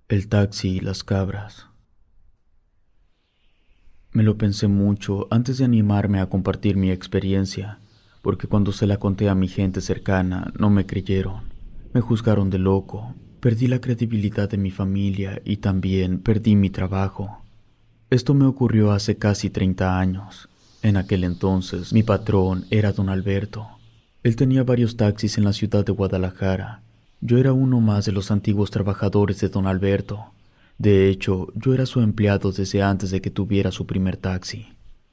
El taxi y las cabras. Me lo pensé mucho antes de animarme a compartir mi experiencia, porque cuando se la conté a mi gente cercana no me creyeron. Me juzgaron de loco, perdí la credibilidad de mi familia y también perdí mi trabajo. Esto me ocurrió hace casi 30 años. En aquel entonces mi patrón era don Alberto. Él tenía varios taxis en la ciudad de Guadalajara. Yo era uno más de los antiguos trabajadores de don Alberto. De hecho, yo era su empleado desde antes de que tuviera su primer taxi.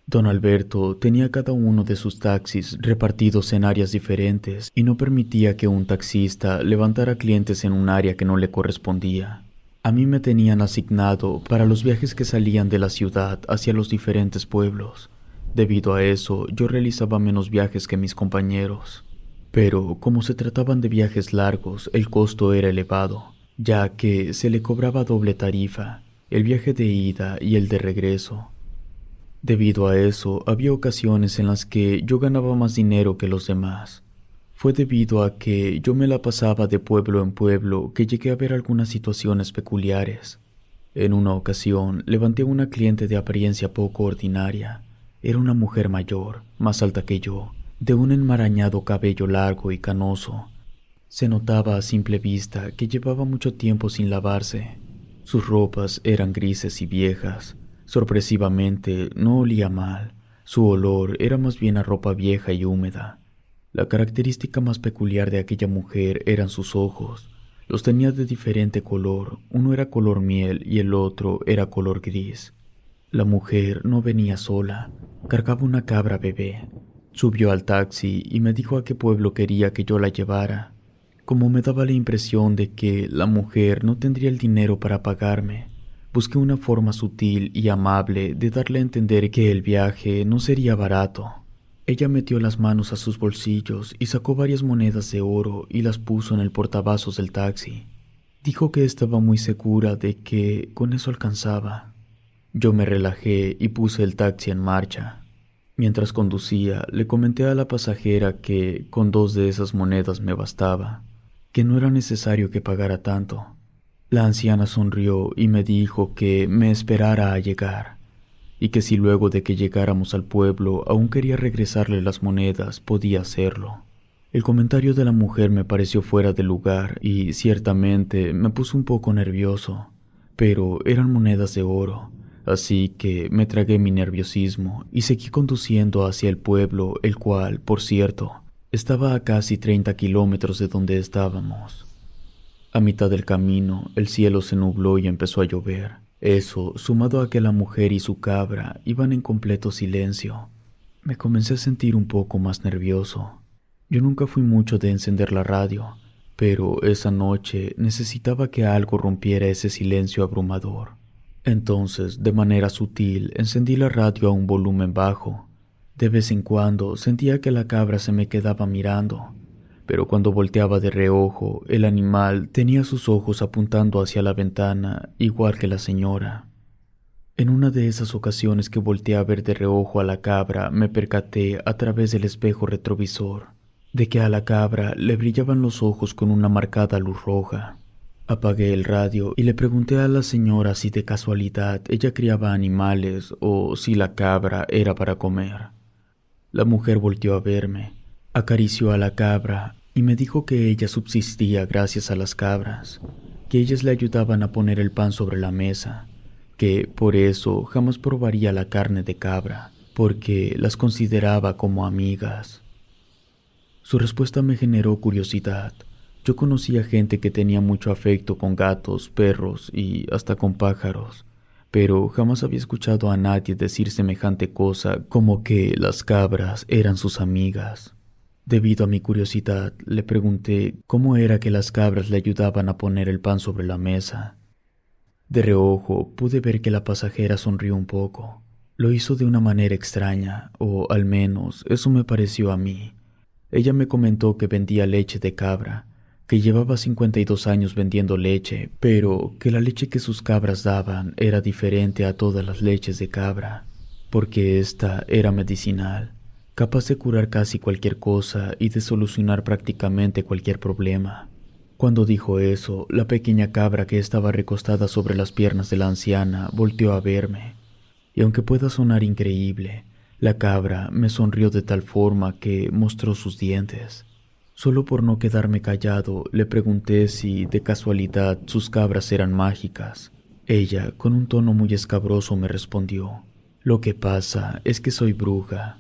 Don Alberto tenía cada uno de sus taxis repartidos en áreas diferentes y no permitía que un taxista levantara clientes en un área que no le correspondía. A mí me tenían asignado para los viajes que salían de la ciudad hacia los diferentes pueblos. Debido a eso, yo realizaba menos viajes que mis compañeros. Pero como se trataban de viajes largos, el costo era elevado, ya que se le cobraba doble tarifa, el viaje de ida y el de regreso. Debido a eso, había ocasiones en las que yo ganaba más dinero que los demás. Fue debido a que yo me la pasaba de pueblo en pueblo que llegué a ver algunas situaciones peculiares. En una ocasión, levanté a una cliente de apariencia poco ordinaria. Era una mujer mayor, más alta que yo, de un enmarañado cabello largo y canoso. Se notaba a simple vista que llevaba mucho tiempo sin lavarse. Sus ropas eran grises y viejas. Sorpresivamente, no olía mal. Su olor era más bien a ropa vieja y húmeda. La característica más peculiar de aquella mujer eran sus ojos. Los tenía de diferente color, uno era color miel y el otro era color gris. La mujer no venía sola, cargaba una cabra bebé. Subió al taxi y me dijo a qué pueblo quería que yo la llevara. Como me daba la impresión de que la mujer no tendría el dinero para pagarme, busqué una forma sutil y amable de darle a entender que el viaje no sería barato. Ella metió las manos a sus bolsillos y sacó varias monedas de oro y las puso en el portavasos del taxi. Dijo que estaba muy segura de que con eso alcanzaba. Yo me relajé y puse el taxi en marcha. Mientras conducía, le comenté a la pasajera que con 2 de esas monedas me bastaba, que no era necesario que pagara tanto. La anciana sonrió y me dijo que me esperara a llegar, y que si luego de que llegáramos al pueblo aún quería regresarle las monedas, podía hacerlo. El comentario de la mujer me pareció fuera de lugar y ciertamente me puso un poco nervioso, pero eran monedas de oro. Así que me tragué mi nerviosismo y seguí conduciendo hacia el pueblo, el cual, por cierto, estaba a casi 30 kilómetros de donde estábamos. A mitad del camino, el cielo se nubló y empezó a llover. Eso, sumado a que la mujer y su cabra iban en completo silencio, me comencé a sentir un poco más nervioso. Yo nunca fui mucho de encender la radio, pero esa noche necesitaba que algo rompiera ese silencio abrumador. Entonces, de manera sutil, encendí la radio a un volumen bajo. De vez en cuando sentía que la cabra se me quedaba mirando, pero cuando volteaba de reojo, el animal tenía sus ojos apuntando hacia la ventana, igual que la señora. En una de esas ocasiones que volteé a ver de reojo a la cabra, me percaté, a través del espejo retrovisor, de que a la cabra le brillaban los ojos con una marcada luz roja. Apagué el radio y le pregunté a la señora si de casualidad ella criaba animales o si la cabra era para comer. La mujer volteó a verme, acarició a la cabra y me dijo que ella subsistía gracias a las cabras, que ellas le ayudaban a poner el pan sobre la mesa, que por eso jamás probaría la carne de cabra, porque las consideraba como amigas. Su respuesta me generó curiosidad. Yo conocía gente que tenía mucho afecto con gatos, perros y hasta con pájaros, pero jamás había escuchado a nadie decir semejante cosa como que las cabras eran sus amigas. Debido a mi curiosidad, le pregunté cómo era que las cabras le ayudaban a poner el pan sobre la mesa. De reojo pude ver que la pasajera sonrió un poco. Lo hizo de una manera extraña, o al menos eso me pareció a mí. Ella me comentó que vendía leche de cabra, que llevaba 52 años vendiendo leche, pero que la leche que sus cabras daban era diferente a todas las leches de cabra, porque esta era medicinal, capaz de curar casi cualquier cosa y de solucionar prácticamente cualquier problema. Cuando dijo eso, la pequeña cabra que estaba recostada sobre las piernas de la anciana volteó a verme, y aunque pueda sonar increíble, la cabra me sonrió de tal forma que mostró sus dientes. Solo por no quedarme callado, le pregunté si de casualidad sus cabras eran mágicas. Ella, con un tono muy escabroso, me respondió: «Lo que pasa es que soy bruja».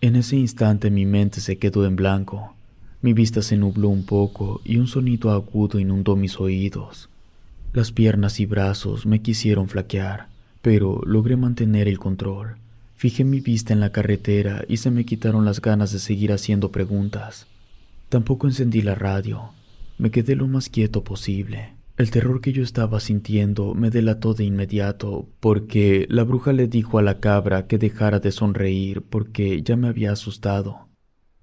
En ese instante mi mente se quedó en blanco. Mi vista se nubló un poco y un sonido agudo inundó mis oídos. Las piernas y brazos me quisieron flaquear, pero logré mantener el control. Fijé mi vista en la carretera y se me quitaron las ganas de seguir haciendo preguntas. Tampoco encendí la radio. Me quedé lo más quieto posible. El terror que yo estaba sintiendo me delató de inmediato, porque la bruja le dijo a la cabra que dejara de sonreír porque ya me había asustado.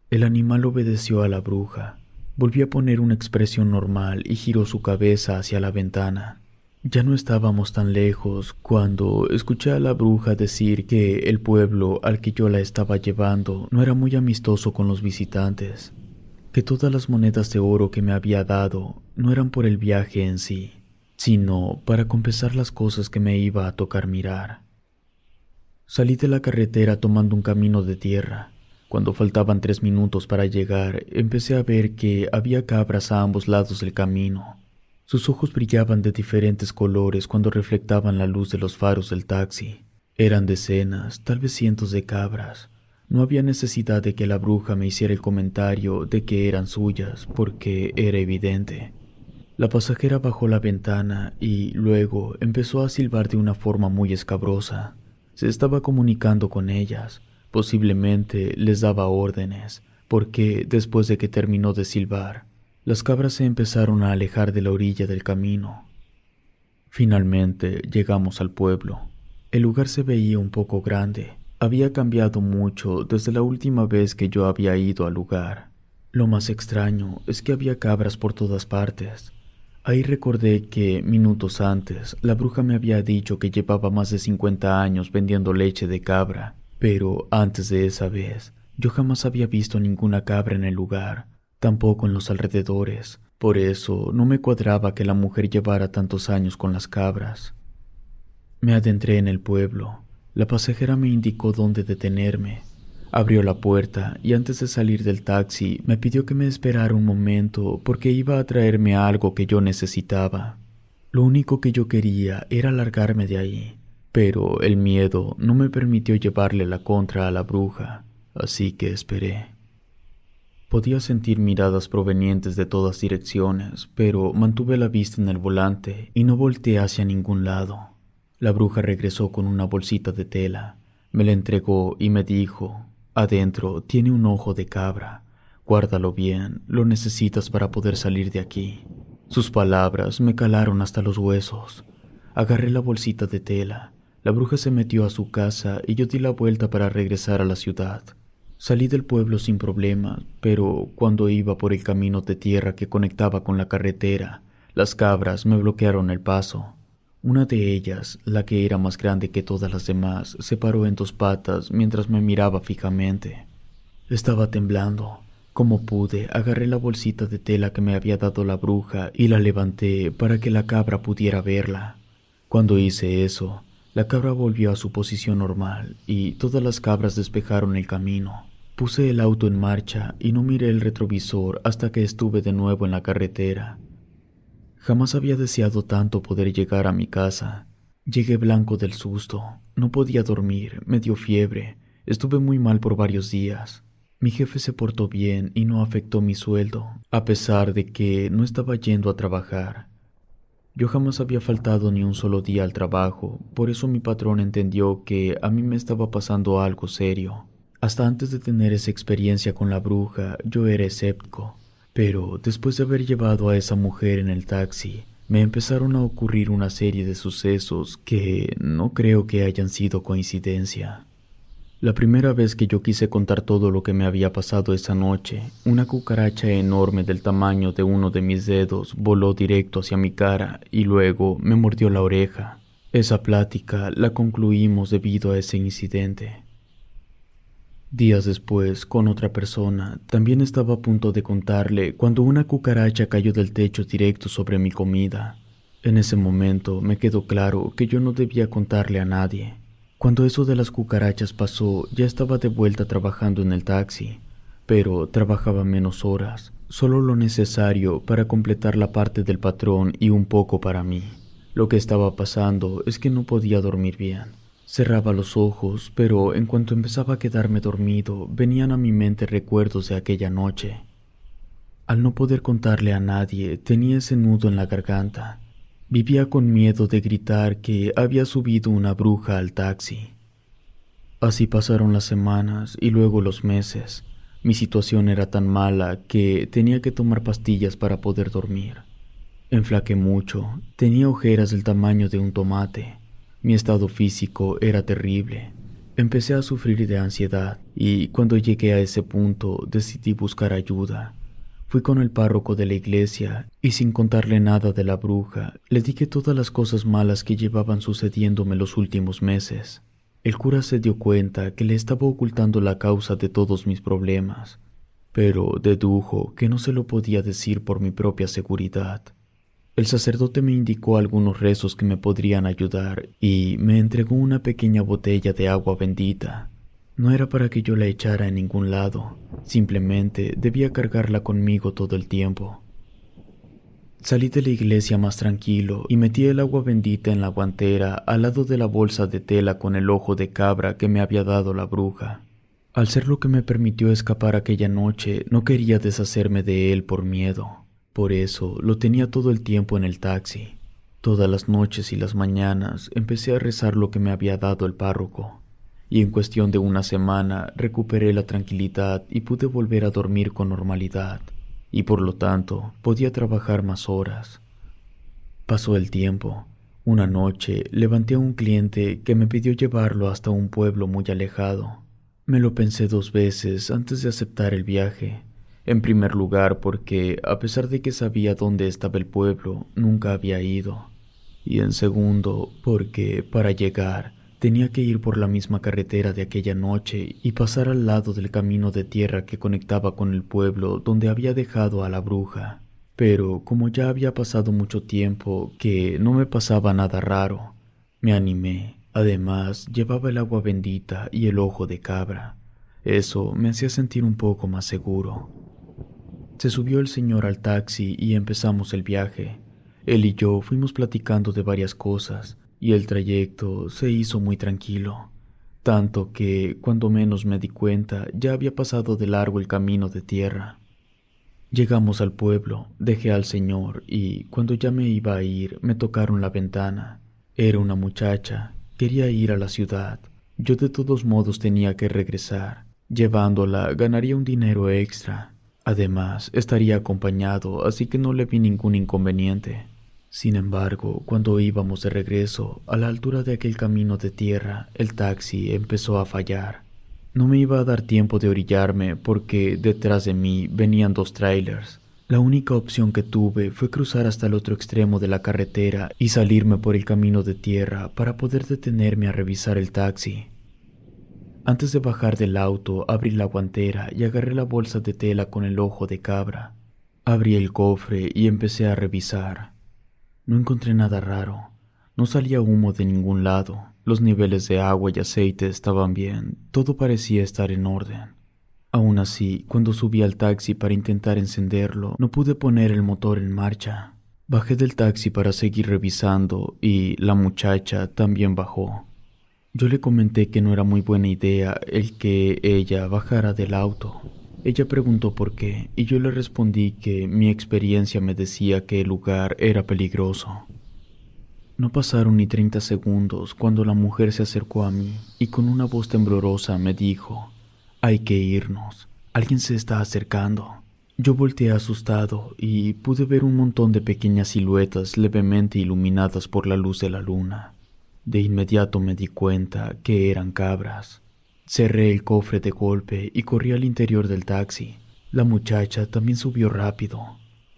El animal obedeció a la bruja. Volvió a poner una expresión normal y giró su cabeza hacia la ventana. Ya no estábamos tan lejos cuando escuché a la bruja decir que el pueblo al que yo la estaba llevando no era muy amistoso con los visitantes, que todas las monedas de oro que me había dado no eran por el viaje en sí, sino para compensar las cosas que me iba a tocar mirar. Salí de la carretera tomando un camino de tierra. Cuando faltaban 3 minutos para llegar, empecé a ver que había cabras a ambos lados del camino. Sus ojos brillaban de diferentes colores cuando reflectaban la luz de los faros del taxi. Eran decenas, tal vez cientos de cabras. No había necesidad de que la bruja me hiciera el comentario de que eran suyas, porque era evidente. La pasajera bajó la ventana y luego empezó a silbar de una forma muy escabrosa. Se estaba comunicando con ellas. Posiblemente les daba órdenes, porque después de que terminó de silbar, las cabras se empezaron a alejar de la orilla del camino. Finalmente llegamos al pueblo. El lugar se veía un poco grande. Había cambiado mucho desde la última vez que yo había ido al lugar. Lo más extraño es que había cabras por todas partes. Ahí recordé que, minutos antes, la bruja me había dicho que llevaba más de 50 años vendiendo leche de cabra. Pero antes de esa vez, yo jamás había visto ninguna cabra en el lugar, tampoco en los alrededores. Por eso no me cuadraba que la mujer llevara tantos años con las cabras. Me adentré en el pueblo. La pasajera me indicó dónde detenerme. Abrió la puerta y antes de salir del taxi me pidió que me esperara un momento porque iba a traerme algo que yo necesitaba. Lo único que yo quería era largarme de ahí. Pero el miedo no me permitió llevarle la contra a la bruja, así que esperé. Podía sentir miradas provenientes de todas direcciones, pero mantuve la vista en el volante y no volteé hacia ningún lado. La bruja regresó con una bolsita de tela, me la entregó y me dijo: «Adentro tiene un ojo de cabra, guárdalo bien, lo necesitas para poder salir de aquí». Sus palabras me calaron hasta los huesos. Agarré la bolsita de tela. La bruja se metió a su casa y yo di la vuelta para regresar a la ciudad. Salí del pueblo sin problemas, pero cuando iba por el camino de tierra que conectaba con la carretera, las cabras me bloquearon el paso. Una de ellas, la que era más grande que todas las demás, se paró en 2 patas mientras me miraba fijamente. Estaba temblando. Como pude, agarré la bolsita de tela que me había dado la bruja y la levanté para que la cabra pudiera verla. Cuando hice eso, la cabra volvió a su posición normal y todas las cabras despejaron el camino. Puse el auto en marcha y no miré el retrovisor hasta que estuve de nuevo en la carretera. Jamás había deseado tanto poder llegar a mi casa. Llegué blanco del susto. No podía dormir, me dio fiebre. Estuve muy mal por varios días. Mi jefe se portó bien y no afectó mi sueldo, a pesar de que no estaba yendo a trabajar. Yo jamás había faltado ni un solo día al trabajo, por eso mi patrón entendió que a mí me estaba pasando algo serio. Hasta antes de tener esa experiencia con la bruja, yo era escéptico, pero después de haber llevado a esa mujer en el taxi, me empezaron a ocurrir una serie de sucesos que no creo que hayan sido coincidencia. La primera vez que yo quise contar todo lo que me había pasado esa noche, una cucaracha enorme del tamaño de uno de mis dedos voló directo hacia mi cara y luego me mordió la oreja. Esa plática la concluimos debido a ese incidente. Días después, con otra persona, también estaba a punto de contarle cuando una cucaracha cayó del techo directo sobre mi comida. En ese momento me quedó claro que yo no debía contarle a nadie. Cuando eso de las cucarachas pasó, ya estaba de vuelta trabajando en el taxi, pero trabajaba menos horas, solo lo necesario para completar la parte del patrón y un poco para mí. Lo que estaba pasando es que no podía dormir bien. Cerraba los ojos, pero en cuanto empezaba a quedarme dormido, venían a mi mente recuerdos de aquella noche. Al no poder contarle a nadie, tenía ese nudo en la garganta. Vivía con miedo de gritar que había subido una bruja al taxi. Así pasaron las semanas y luego los meses. Mi situación era tan mala que tenía que tomar pastillas para poder dormir. Enflaqué mucho, tenía ojeras del tamaño de un tomate. Mi estado físico era terrible. Empecé a sufrir de ansiedad y cuando llegué a ese punto decidí buscar ayuda. Fui con el párroco de la iglesia y sin contarle nada de la bruja, le dije todas las cosas malas que llevaban sucediéndome los últimos meses. El cura se dio cuenta que le estaba ocultando la causa de todos mis problemas, pero dedujo que no se lo podía decir por mi propia seguridad. El sacerdote me indicó algunos rezos que me podrían ayudar y me entregó una pequeña botella de agua bendita. No era para que yo la echara en ningún lado, simplemente debía cargarla conmigo todo el tiempo. Salí de la iglesia más tranquilo y metí el agua bendita en la guantera al lado de la bolsa de tela con el ojo de cabra que me había dado la bruja. Al ser lo que me permitió escapar aquella noche, no quería deshacerme de él por miedo. Por eso lo tenía todo el tiempo en el taxi. Todas las noches y las mañanas empecé a rezar lo que me había dado el párroco. Y en cuestión de una semana recuperé la tranquilidad y pude volver a dormir con normalidad, y por lo tanto podía trabajar más horas. Pasó el tiempo. Una noche levanté a un cliente que me pidió llevarlo hasta un pueblo muy alejado. Me lo pensé 2 veces antes de aceptar el viaje. En primer lugar porque, a pesar de que sabía dónde estaba el pueblo, nunca había ido. Y en segundo porque, para llegar, tenía que ir por la misma carretera de aquella noche y pasar al lado del camino de tierra que conectaba con el pueblo donde había dejado a la bruja. Pero como ya había pasado mucho tiempo que no me pasaba nada raro, me animé. Además, llevaba el agua bendita y el ojo de cabra. Eso me hacía sentir un poco más seguro. Se subió el señor al taxi y empezamos el viaje. Él y yo fuimos platicando de varias cosas, y el trayecto se hizo muy tranquilo, tanto que, cuando menos me di cuenta, ya había pasado de largo el camino de tierra. Llegamos al pueblo, dejé al señor y, cuando ya me iba a ir, me tocaron la ventana. Era una muchacha, quería ir a la ciudad. Yo de todos modos tenía que regresar. Llevándola ganaría un dinero extra. Además, estaría acompañado, así que no le vi ningún inconveniente. Sin embargo, cuando íbamos de regreso, a la altura de aquel camino de tierra, el taxi empezó a fallar. No me iba a dar tiempo de orillarme porque detrás de mí venían 2 trailers. La única opción que tuve fue cruzar hasta el otro extremo de la carretera y salirme por el camino de tierra para poder detenerme a revisar el taxi. Antes de bajar del auto, abrí la guantera y agarré la bolsa de tela con el ojo de cabra. Abrí el cofre y empecé a revisar. No encontré nada raro. No salía humo de ningún lado. Los niveles de agua y aceite estaban bien. Todo parecía estar en orden. Aún así, cuando subí al taxi para intentar encenderlo, no pude poner el motor en marcha. Bajé del taxi para seguir revisando y la muchacha también bajó. Yo le comenté que no era muy buena idea el que ella bajara del auto. Ella preguntó por qué y yo le respondí que mi experiencia me decía que el lugar era peligroso. No pasaron ni 30 segundos cuando la mujer se acercó a mí y con una voz temblorosa me dijo: «Hay que irnos, alguien se está acercando». Yo volteé asustado y pude ver un montón de pequeñas siluetas levemente iluminadas por la luz de la luna. De inmediato me di cuenta que eran cabras. Cerré el cofre de golpe y corrí al interior del taxi. La muchacha también subió rápido.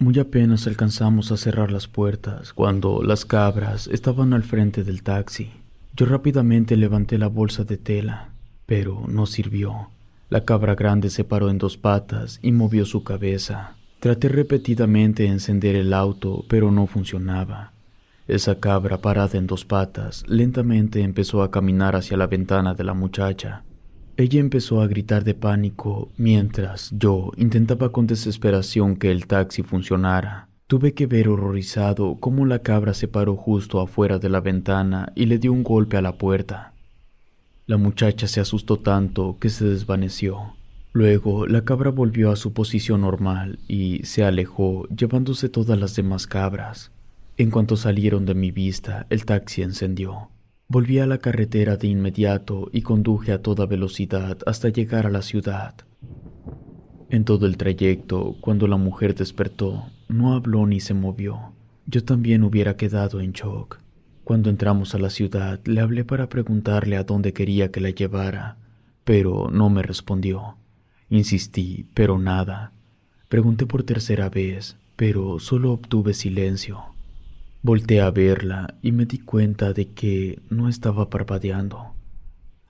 Muy apenas alcanzamos a cerrar las puertas cuando las cabras estaban al frente del taxi. Yo rápidamente levanté la bolsa de tela, pero no sirvió. La cabra grande se paró en dos patas y movió su cabeza. Traté repetidamente de encender el auto, pero no funcionaba. Esa cabra parada en dos patas lentamente empezó a caminar hacia la ventana de la muchacha. Ella empezó a gritar de pánico mientras yo intentaba con desesperación que el taxi funcionara. Tuve que ver horrorizado cómo la cabra se paró justo afuera de la ventana y le dio un golpe a la puerta. La muchacha se asustó tanto que se desvaneció. Luego la cabra volvió a su posición normal y se alejó llevándose todas las demás cabras. En cuanto salieron de mi vista, el taxi encendió. Volví a la carretera de inmediato y conduje a toda velocidad hasta llegar a la ciudad. En todo el trayecto, cuando la mujer despertó, no habló ni se movió. Yo también hubiera quedado en shock. Cuando entramos a la ciudad, le hablé para preguntarle a dónde quería que la llevara, pero no me respondió. Insistí, pero nada. Pregunté por tercera vez, pero solo obtuve silencio. Volteé a verla y me di cuenta de que no estaba parpadeando.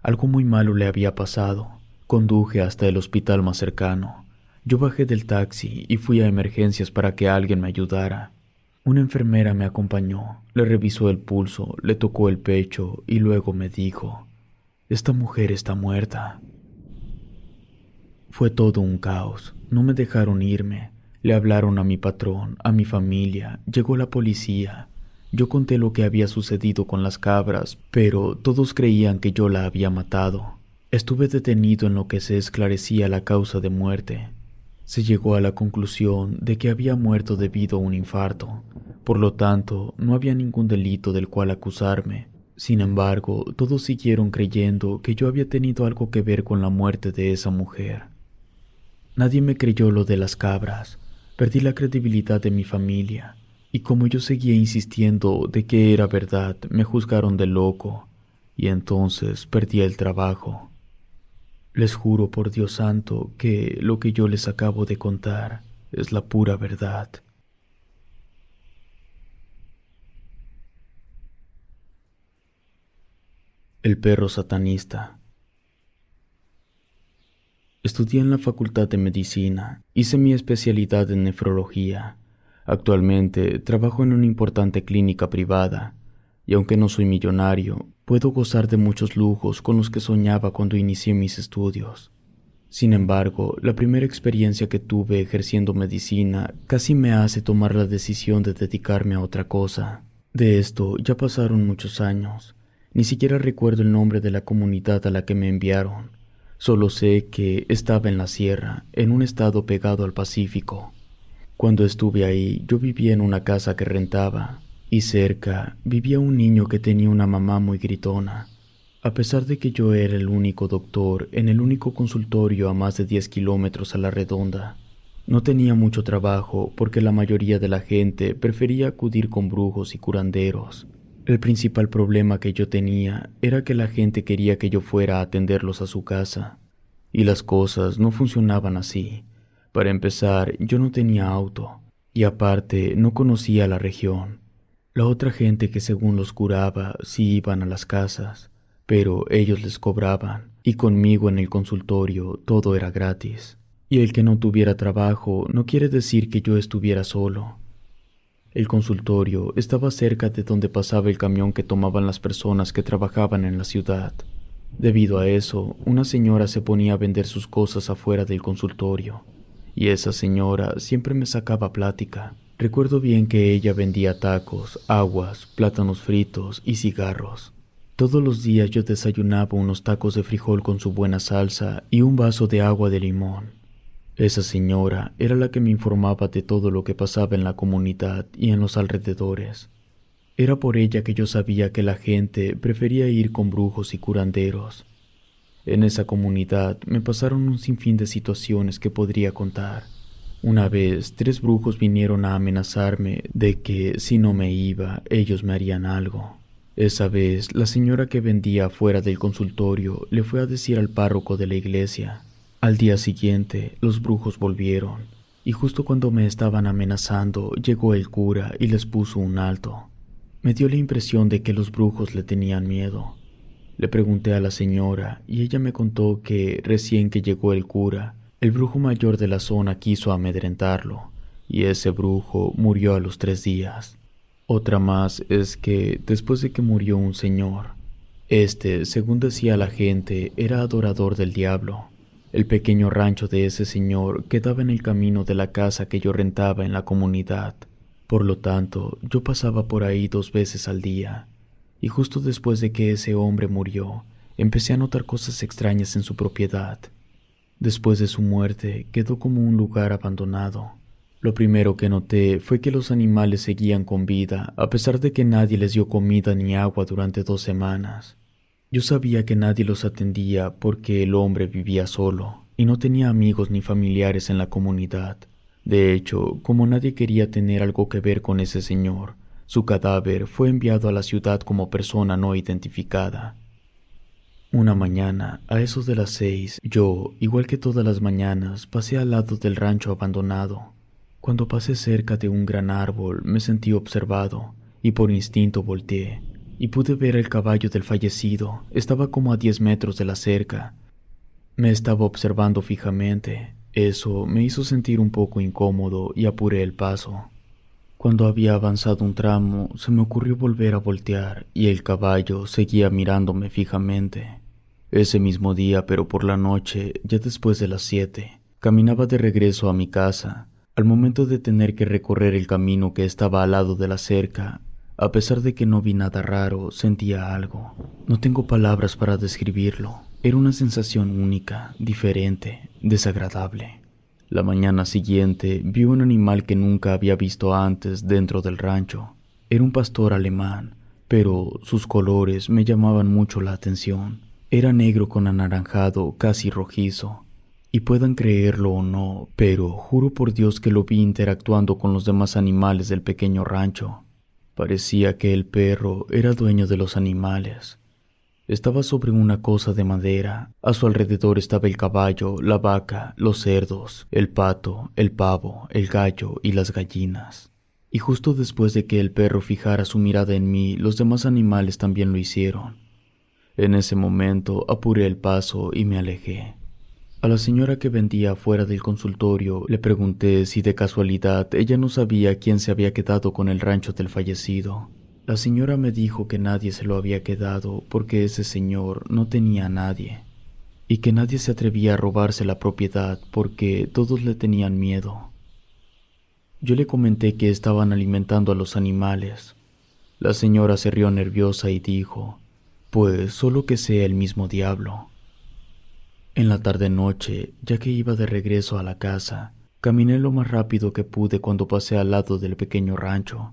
Algo muy malo le había pasado. Conduje hasta el hospital más cercano. Yo bajé del taxi y fui a emergencias para que alguien me ayudara. Una enfermera me acompañó, le revisó el pulso, le tocó el pecho y luego me dijo: «Esta mujer está muerta». Fue todo un caos. No me dejaron irme. Le hablaron a mi patrón, a mi familia, llegó la policía. Yo conté lo que había sucedido con las cabras, pero todos creían que yo la había matado. Estuve detenido en lo que se esclarecía la causa de muerte. Se llegó a la conclusión de que había muerto debido a un infarto. Por lo tanto, no había ningún delito del cual acusarme. Sin embargo, todos siguieron creyendo que yo había tenido algo que ver con la muerte de esa mujer. Nadie me creyó lo de las cabras. Perdí la credibilidad de mi familia, y como yo seguía insistiendo de que era verdad, me juzgaron de loco, y entonces perdí el trabajo. Les juro por Dios santo que lo que yo les acabo de contar es la pura verdad. El perro satanista. Estudié en la Facultad de Medicina, hice mi especialidad en nefrología. Actualmente trabajo en una importante clínica privada, y aunque no soy millonario, puedo gozar de muchos lujos con los que soñaba cuando inicié mis estudios. Sin embargo, la primera experiencia que tuve ejerciendo medicina casi me hace tomar la decisión de dedicarme a otra cosa. De esto ya pasaron muchos años. Ni siquiera recuerdo el nombre de la comunidad a la que me enviaron. Solo sé que estaba en la sierra, en un estado pegado al Pacífico. Cuando estuve ahí, yo vivía en una casa que rentaba, y cerca vivía un niño que tenía una mamá muy gritona. A pesar de que yo era el único doctor en el único consultorio a más de 10 kilómetros a la redonda, no tenía mucho trabajo porque la mayoría de la gente prefería acudir con brujos y curanderos. El principal problema que yo tenía era que la gente quería que yo fuera a atenderlos a su casa, y las cosas no funcionaban así. Para empezar, yo no tenía auto, y aparte no conocía la región. La otra gente que según los curaba sí iban a las casas, pero ellos les cobraban, y conmigo en el consultorio todo era gratis. Y el que no tuviera trabajo no quiere decir que yo estuviera solo. El consultorio estaba cerca de donde pasaba el camión que tomaban las personas que trabajaban en la ciudad. Debido a eso, una señora se ponía a vender sus cosas afuera del consultorio, y esa señora siempre me sacaba plática. Recuerdo bien que ella vendía tacos, aguas, plátanos fritos y cigarros. Todos los días yo desayunaba unos tacos de frijol con su buena salsa y un vaso de agua de limón. Esa señora era la que me informaba de todo lo que pasaba en la comunidad y en los alrededores. Era por ella que yo sabía que la gente prefería ir con brujos y curanderos. En esa comunidad me pasaron un sinfín de situaciones que podría contar. Una vez, 3 brujos vinieron a amenazarme de que si no me iba, ellos me harían algo. Esa vez, la señora que vendía fuera del consultorio le fue a decir al párroco de la iglesia. Al día siguiente, los brujos volvieron, y justo cuando me estaban amenazando, llegó el cura y les puso un alto. Me dio la impresión de que los brujos le tenían miedo. Le pregunté a la señora y ella me contó que recién que llegó el cura, el brujo mayor de la zona quiso amedrentarlo y ese brujo murió a los 3 días. Otra más es que después de que murió un señor, según decía la gente, era adorador del diablo. El pequeño rancho de ese señor quedaba en el camino de la casa que yo rentaba en la comunidad. Por lo tanto, yo pasaba por ahí 2 veces al día. Y justo después de que ese hombre murió, empecé a notar cosas extrañas en su propiedad. Después de su muerte, quedó como un lugar abandonado. Lo primero que noté fue que los animales seguían con vida, a pesar de que nadie les dio comida ni agua durante 2 semanas. Yo sabía que nadie los atendía porque el hombre vivía solo y no tenía amigos ni familiares en la comunidad. De hecho, como nadie quería tener algo que ver con ese señor, su cadáver fue enviado a la ciudad como persona no identificada. Una mañana, a eso de las 6, yo, igual que todas las mañanas, pasé al lado del rancho abandonado. Cuando pasé cerca de un gran árbol, me sentí observado y por instinto volteé y pude ver el caballo del fallecido. Estaba como a 10 metros de la cerca. Me estaba observando fijamente. Eso me hizo sentir un poco incómodo y apuré el paso. Cuando había avanzado un tramo, se me ocurrió volver a voltear y el caballo seguía mirándome fijamente. Ese mismo día, pero por la noche, ya después de las 7, caminaba de regreso a mi casa. Al momento de tener que recorrer el camino que estaba al lado de la cerca, a pesar de que no vi nada raro, sentía algo. No tengo palabras para describirlo. Era una sensación única, diferente, desagradable. La mañana siguiente vi un animal que nunca había visto antes dentro del rancho. Era un pastor alemán, pero sus colores me llamaban mucho la atención. Era negro con anaranjado casi rojizo. Y puedan creerlo o no, pero juro por Dios que lo vi interactuando con los demás animales del pequeño rancho. Parecía que el perro era dueño de los animales. Estaba sobre una cosa de madera. A su alrededor estaba el caballo, la vaca, los cerdos, el pato, el pavo, el gallo y las gallinas. Y justo después de que el perro fijara su mirada en mí, los demás animales también lo hicieron. En ese momento apuré el paso y me alejé. A la señora que vendía afuera del consultorio le pregunté si de casualidad ella no sabía quién se había quedado con el rancho del fallecido. La señora me dijo que nadie se lo había quedado porque ese señor no tenía a nadie y que nadie se atrevía a robarse la propiedad porque todos le tenían miedo. Yo le comenté que estaban alimentando a los animales. La señora se rió nerviosa y dijo, pues solo que sea el mismo diablo. En la tarde-noche, ya que iba de regreso a la casa, caminé lo más rápido que pude cuando pasé al lado del pequeño rancho.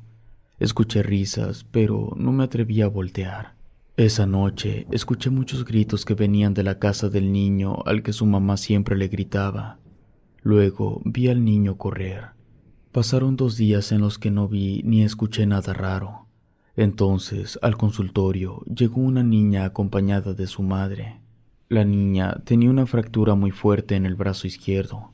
Escuché risas, pero no me atreví a voltear. Esa noche, escuché muchos gritos que venían de la casa del niño al que su mamá siempre le gritaba. Luego vi al niño correr. Pasaron 2 días en los que no vi ni escuché nada raro. Entonces, al consultorio, llegó una niña acompañada de su madre. La niña tenía una fractura muy fuerte en el brazo izquierdo.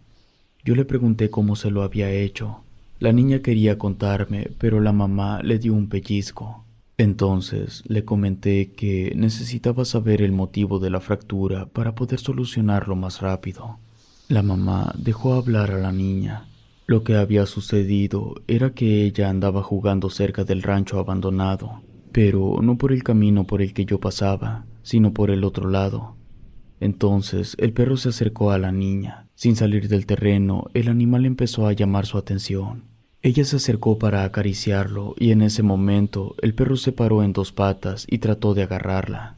Yo le pregunté cómo se lo había hecho. La niña quería contarme, pero la mamá le dio un pellizco. Entonces le comenté que necesitaba saber el motivo de la fractura para poder solucionarlo más rápido. La mamá dejó hablar a la niña. Lo que había sucedido era que ella andaba jugando cerca del rancho abandonado, pero no por el camino por el que yo pasaba, sino por el otro lado. Entonces el perro se acercó a la niña. Sin salir del terreno, el animal empezó a llamar su atención. Ella se acercó para acariciarlo y en ese momento el perro se paró en 2 patas y trató de agarrarla.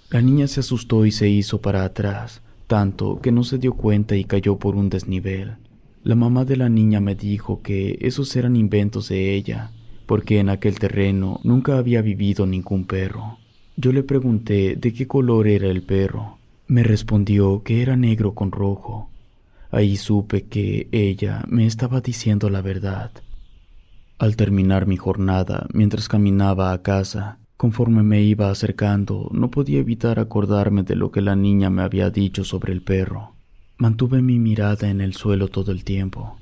La niña se asustó y se hizo para atrás, tanto que no se dio cuenta y cayó por un desnivel. La mamá de la niña me dijo que esos eran inventos de ella, porque en aquel terreno nunca había vivido ningún perro. Yo le pregunté de qué color era el perro. Me respondió que era negro con rojo. Ahí supe que ella me estaba diciendo la verdad. Al terminar mi jornada, mientras caminaba a casa, conforme me iba acercando, no podía evitar acordarme de lo que la niña me había dicho sobre el perro. Mantuve mi mirada en el suelo todo el tiempo.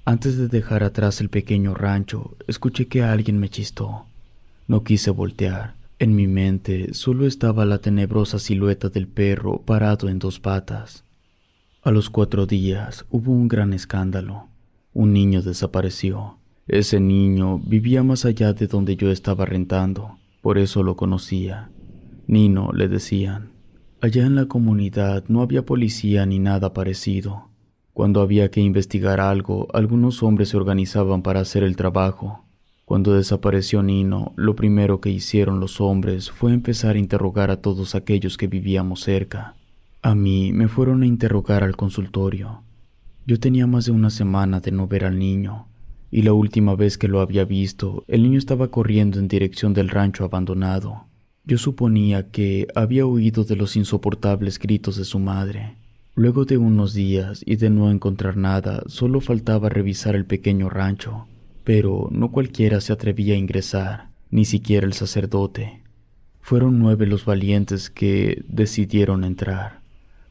Antes de dejar atrás el pequeño rancho, escuché que alguien me chistó. No quise voltear, En mi mente solo estaba la tenebrosa silueta del perro parado en dos patas. A los 4 días hubo un gran escándalo. Un niño desapareció. Ese niño vivía más allá de donde yo estaba rentando, por eso lo conocía. Nino le decían. Allá en la comunidad no había policía ni nada parecido. Cuando había que investigar algo, algunos hombres se organizaban para hacer el trabajo. Cuando desapareció Nino, lo primero que hicieron los hombres fue empezar a interrogar a todos aquellos que vivíamos cerca. A mí me fueron a interrogar al consultorio. Yo tenía más de una semana de no ver al niño, y la última vez que lo había visto, el niño estaba corriendo en dirección del rancho abandonado. Yo suponía que había huido de los insoportables gritos de su madre. Luego de unos días y de no encontrar nada, solo faltaba revisar el pequeño rancho, pero no cualquiera se atrevía a ingresar, ni siquiera el sacerdote. Fueron 9 los valientes que decidieron entrar.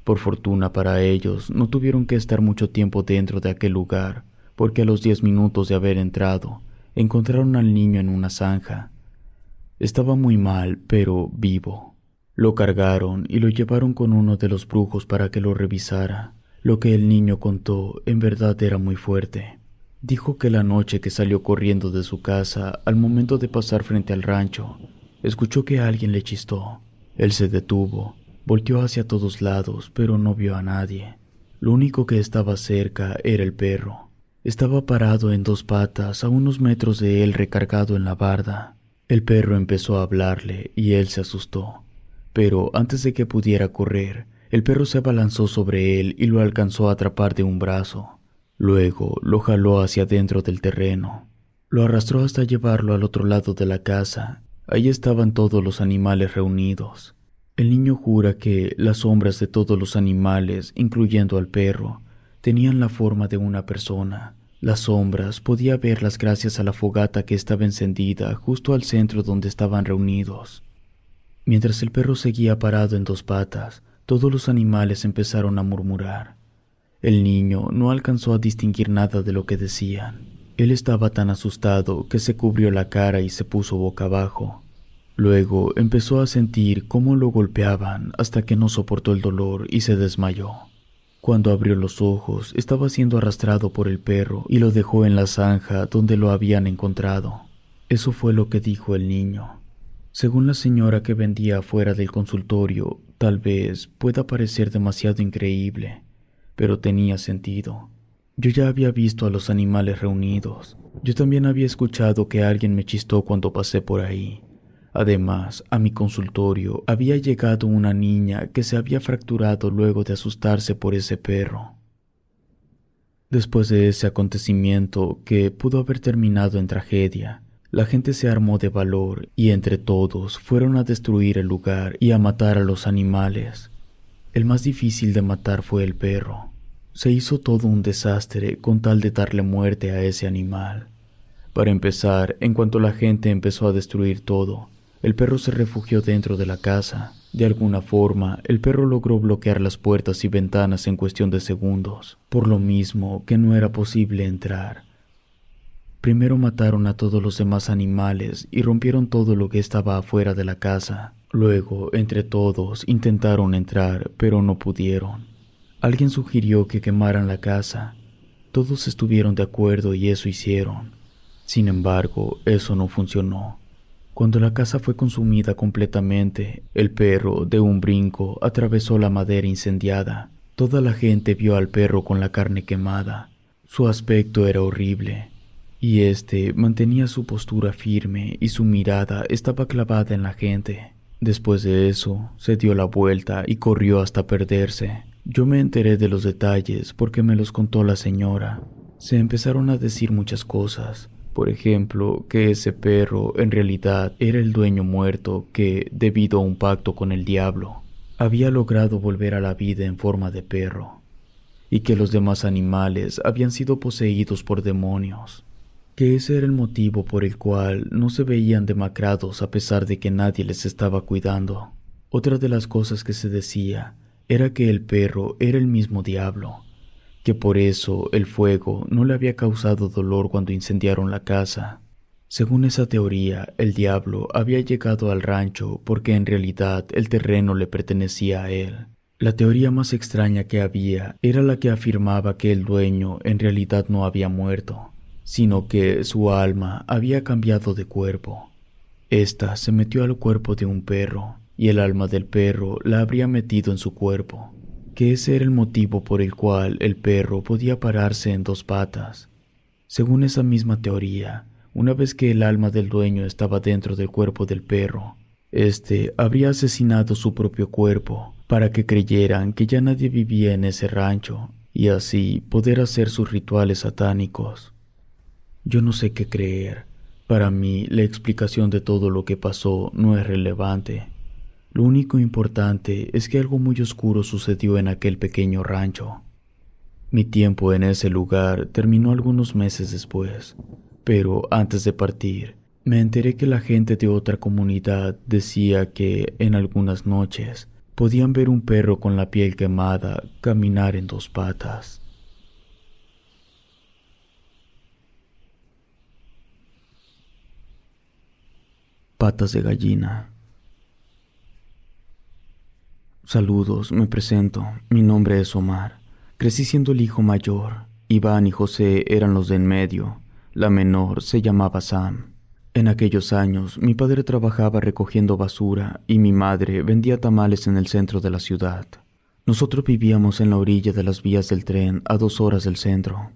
Por fortuna para ellos, no tuvieron que estar mucho tiempo dentro de aquel lugar, porque a los 10 minutos de haber entrado, encontraron al niño en una zanja. Estaba muy mal, pero vivo. Lo cargaron y lo llevaron con uno de los brujos para que lo revisara. Lo que el niño contó en verdad era muy fuerte. Dijo que la noche que salió corriendo de su casa, al momento de pasar frente al rancho, escuchó que alguien le chistó. Él se detuvo, volteó hacia todos lados, pero no vio a nadie. Lo único que estaba cerca era el perro. Estaba parado en 2 patas a unos metros de él recargado en la barda. El perro empezó a hablarle y él se asustó. Pero antes de que pudiera correr, el perro se abalanzó sobre él y lo alcanzó a atrapar de un brazo. Luego lo jaló hacia dentro del terreno. Lo arrastró hasta llevarlo al otro lado de la casa. Ahí estaban todos los animales reunidos. El niño jura que las sombras de todos los animales, incluyendo al perro, tenían la forma de una persona. Las sombras podía verlas gracias a la fogata que estaba encendida justo al centro donde estaban reunidos. Mientras el perro seguía parado en 2 patas, todos los animales empezaron a murmurar. El niño no alcanzó a distinguir nada de lo que decían. Él estaba tan asustado que se cubrió la cara y se puso boca abajo. Luego empezó a sentir cómo lo golpeaban hasta que no soportó el dolor y se desmayó. Cuando abrió los ojos, estaba siendo arrastrado por el perro y lo dejó en la zanja donde lo habían encontrado. Eso fue lo que dijo el niño. Según la señora que vendía afuera del consultorio, tal vez pueda parecer demasiado increíble, pero tenía sentido. Yo ya había visto a los animales reunidos. Yo también había escuchado que alguien me chistó cuando pasé por ahí. Además, a mi consultorio había llegado una niña que se había fracturado luego de asustarse por ese perro. Después de ese acontecimiento, que pudo haber terminado en tragedia, la gente se armó de valor y entre todos fueron a destruir el lugar y a matar a los animales. El más difícil de matar fue el perro. Se hizo todo un desastre con tal de darle muerte a ese animal. Para empezar, en cuanto la gente empezó a destruir todo, el perro se refugió dentro de la casa. De alguna forma, el perro logró bloquear las puertas y ventanas en cuestión de segundos, por lo mismo que no era posible entrar. Primero mataron a todos los demás animales y rompieron todo lo que estaba afuera de la casa. Luego, entre todos, intentaron entrar, pero no pudieron. Alguien sugirió que quemaran la casa. Todos estuvieron de acuerdo y eso hicieron. Sin embargo, eso no funcionó. Cuando la casa fue consumida completamente, el perro, de un brinco, atravesó la madera incendiada. Toda la gente vio al perro con la carne quemada. Su aspecto era horrible, y mantenía su postura firme y su mirada estaba clavada en la gente. Después de eso, se dio la vuelta y corrió hasta perderse. Yo me enteré de los detalles porque me los contó la señora. Se empezaron a decir muchas cosas. Por ejemplo, que ese perro en realidad era el dueño muerto que, debido a un pacto con el diablo, había logrado volver a la vida en forma de perro, y que los demás animales habían sido poseídos por demonios, que ese era el motivo por el cual no se veían demacrados a pesar de que nadie les estaba cuidando. Otra de las cosas que se decía era que el perro era el mismo diablo, que por eso el fuego no le había causado dolor cuando incendiaron la casa. Según esa teoría, el diablo había llegado al rancho porque en realidad el terreno le pertenecía a él. La teoría más extraña que había era la que afirmaba que el dueño en realidad no había muerto, sino que su alma había cambiado de cuerpo. Esta se metió al cuerpo de un perro y el alma del perro la habría metido en su cuerpo, que ese era el motivo por el cual el perro podía pararse en dos patas. Según esa misma teoría, una vez que el alma del dueño estaba dentro del cuerpo del perro, este habría asesinado su propio cuerpo para que creyeran que ya nadie vivía en ese rancho y así poder hacer sus rituales satánicos. Yo no sé qué creer. Para mí, la explicación de todo lo que pasó no es relevante. Lo único importante es que algo muy oscuro sucedió en aquel pequeño rancho. Mi tiempo en ese lugar terminó algunos meses después, pero antes de partir, me enteré que la gente de otra comunidad decía que en algunas noches podían ver un perro con la piel quemada caminar en dos patas. Patas de gallina. Saludos, me presento. Mi nombre es Omar. Crecí siendo el hijo mayor. Iván y José eran los de en medio. La menor se llamaba Sam. En aquellos años, mi padre trabajaba recogiendo basura y mi madre vendía tamales en el centro de la ciudad. Nosotros vivíamos en la orilla de las vías del tren a 2 horas del centro.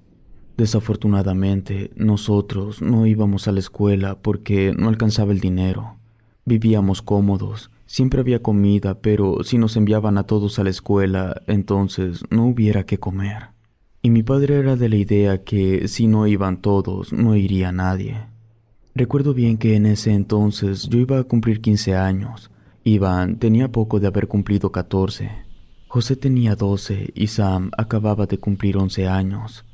Desafortunadamente, nosotros no íbamos a la escuela porque no alcanzaba el dinero. Vivíamos cómodos, siempre había comida, pero si nos enviaban a todos a la escuela, entonces no hubiera qué comer. Y mi padre era de la idea que si no iban todos, no iría nadie. Recuerdo bien que en ese entonces yo iba a cumplir 15 años. Iván tenía poco de haber cumplido 14. José tenía 12 y Sam acababa de cumplir 11 años.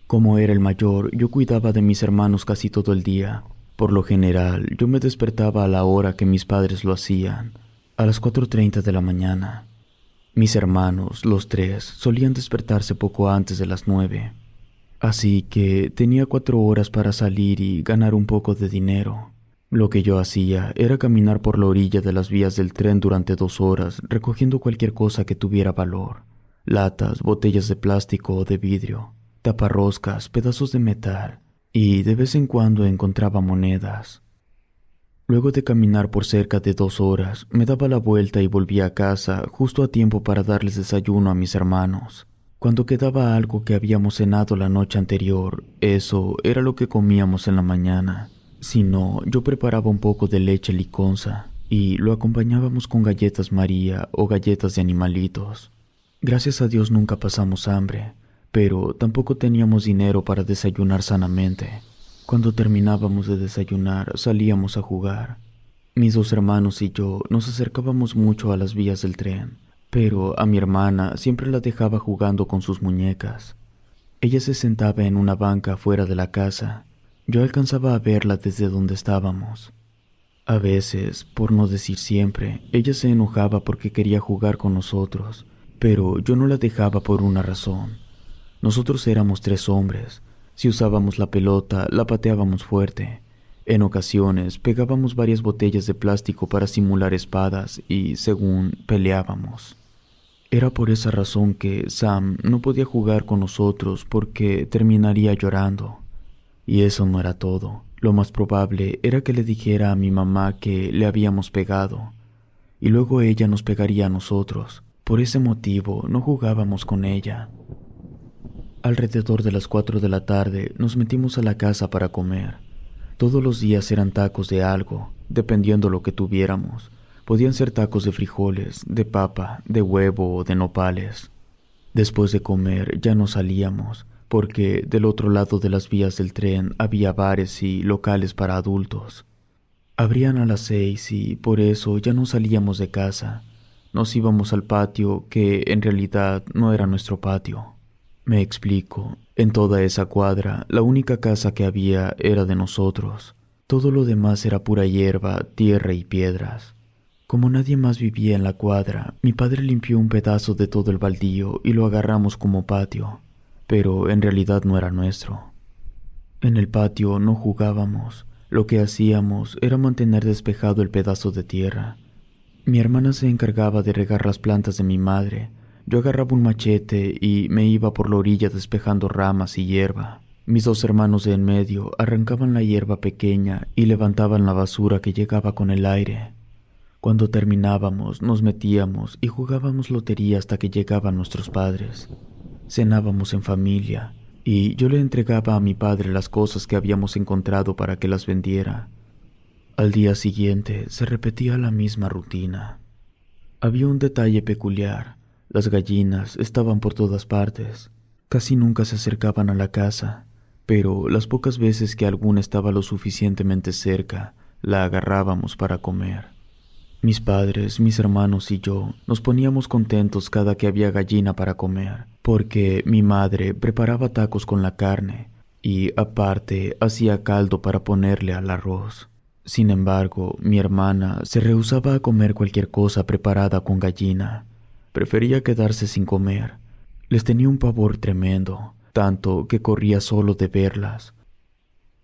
Como era el mayor, yo cuidaba de mis hermanos casi todo el día. Por lo general, yo me despertaba a la hora que mis padres lo hacían, a las 4:30 de la mañana. Mis hermanos, los 3, solían despertarse poco antes de las 9. Así que tenía 4 horas para salir y ganar un poco de dinero. Lo que yo hacía era caminar por la orilla de las vías del tren durante 2 horas, recogiendo cualquier cosa que tuviera valor. Latas, botellas de plástico o de vidrio, taparroscas, pedazos de metal, y de vez en cuando encontraba monedas. Luego de caminar por cerca de 2 horas, me daba la vuelta y volvía a casa justo a tiempo para darles desayuno a mis hermanos. Cuando quedaba algo que habíamos cenado la noche anterior, eso era lo que comíamos en la mañana. Si no, yo preparaba un poco de leche liconza y lo acompañábamos con galletas María o galletas de animalitos. Gracias a Dios nunca pasamos hambre, pero tampoco teníamos dinero para desayunar sanamente. Cuando terminábamos de desayunar, salíamos a jugar. Mis 2 hermanos y yo nos acercábamos mucho a las vías del tren, pero a mi hermana siempre la dejaba jugando con sus muñecas. Ella se sentaba en una banca afuera de la casa. Yo alcanzaba a verla desde donde estábamos. A veces, por no decir siempre, ella se enojaba porque quería jugar con nosotros, pero yo no la dejaba por una razón. Nosotros éramos 3 hombres. Si usábamos la pelota, la pateábamos fuerte. En ocasiones, pegábamos varias botellas de plástico para simular espadas y, según, peleábamos. Era por esa razón que Sam no podía jugar con nosotros porque terminaría llorando. Y eso no era todo. Lo más probable era que le dijera a mi mamá que le habíamos pegado, y luego ella nos pegaría a nosotros. Por ese motivo, no jugábamos con ella. Alrededor de las 4 de la tarde nos metimos a la casa para comer. Todos los días eran tacos de algo, dependiendo lo que tuviéramos. Podían ser tacos de frijoles, de papa, de huevo o de nopales. Después de comer ya no salíamos, porque del otro lado de las vías del tren había bares y locales para adultos. Abrían a las 6 y por eso ya no salíamos de casa. Nos íbamos al patio, que en realidad no era nuestro patio. Me explico. En toda esa cuadra, la única casa que había era de nosotros. Todo lo demás era pura hierba, tierra y piedras. Como nadie más vivía en la cuadra, mi padre limpió un pedazo de todo el baldío y lo agarramos como patio, pero en realidad no era nuestro. En el patio no jugábamos. Lo que hacíamos era mantener despejado el pedazo de tierra. Mi hermana se encargaba de regar las plantas de mi madre. Yo agarraba un machete y me iba por la orilla despejando ramas y hierba. Mis dos hermanos de en medio arrancaban la hierba pequeña y levantaban la basura que llegaba con el aire. Cuando terminábamos, nos metíamos y jugábamos lotería hasta que llegaban nuestros padres. Cenábamos en familia y yo le entregaba a mi padre las cosas que habíamos encontrado para que las vendiera. Al día siguiente se repetía la misma rutina. Había un detalle peculiar. Las gallinas estaban por todas partes. Casi nunca se acercaban a la casa, pero las pocas veces que alguna estaba lo suficientemente cerca, la agarrábamos para comer. Mis padres, mis hermanos y yo nos poníamos contentos cada que había gallina para comer, porque mi madre preparaba tacos con la carne y, aparte, hacía caldo para ponerle al arroz. Sin embargo, mi hermana se rehusaba a comer cualquier cosa preparada con gallina. Prefería quedarse sin comer. Les tenía un pavor tremendo, tanto que corría solo de verlas.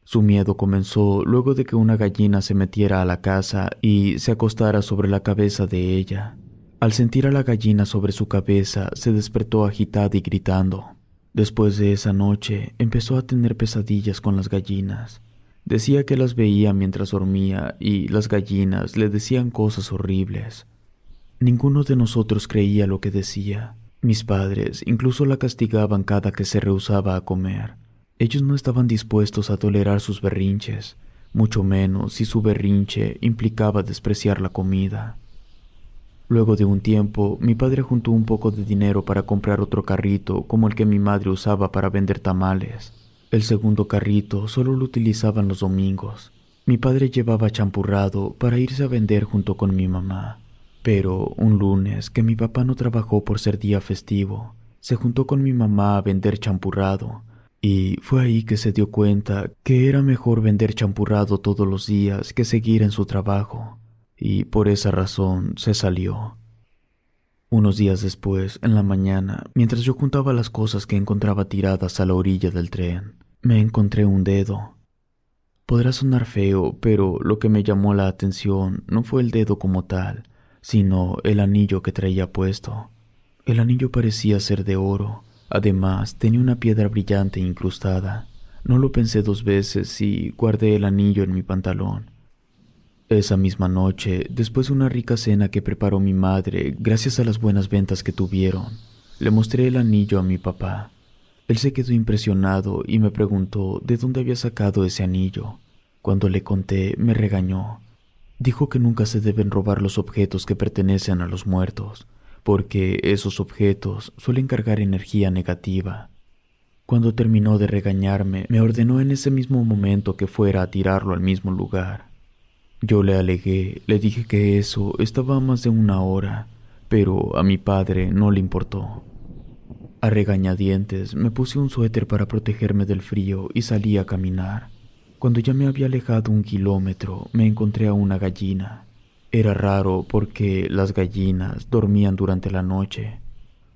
Su miedo comenzó luego de que una gallina se metiera a la casa y se acostara sobre la cabeza de ella. Al sentir a la gallina sobre su cabeza, se despertó agitada y gritando. Después de esa noche, empezó a tener pesadillas con las gallinas. Decía que las veía mientras dormía y las gallinas le decían cosas horribles. Ninguno de nosotros creía lo que decía. Mis padres incluso la castigaban cada que se rehusaba a comer. Ellos no estaban dispuestos a tolerar sus berrinches, mucho menos si su berrinche implicaba despreciar la comida. Luego de un tiempo, mi padre juntó un poco de dinero para comprar otro carrito como el que mi madre usaba para vender tamales. El segundo carrito solo lo utilizaban los domingos. Mi padre llevaba champurrado para irse a vender junto con mi mamá. Pero un lunes, que mi papá no trabajó por ser día festivo, se juntó con mi mamá a vender champurrado. Y fue ahí que se dio cuenta que era mejor vender champurrado todos los días que seguir en su trabajo, y por esa razón se salió. Unos días después, en la mañana, mientras yo juntaba las cosas que encontraba tiradas a la orilla del tren, me encontré un dedo. Podrá sonar feo, pero lo que me llamó la atención no fue el dedo como tal, sino el anillo que traía puesto. El anillo parecía ser de oro. Además, tenía una piedra brillante incrustada. No lo pensé dos veces y guardé el anillo en mi pantalón. Esa misma noche, después de una rica cena que preparó mi madre, gracias a las buenas ventas que tuvieron, le mostré el anillo a mi papá. Él se quedó impresionado y me preguntó de dónde había sacado ese anillo. Cuando le conté, me regañó. Dijo que nunca se deben robar los objetos que pertenecen a los muertos, porque esos objetos suelen cargar energía negativa. Cuando terminó de regañarme, me ordenó en ese mismo momento que fuera a tirarlo al mismo lugar. Yo le alegué, le dije que eso estaba a más de una hora, pero a mi padre no le importó. A regañadientes me puse un suéter para protegerme del frío y salí a caminar. Cuando ya me había alejado 1 kilómetro, me encontré a una gallina. Era raro porque las gallinas dormían durante la noche.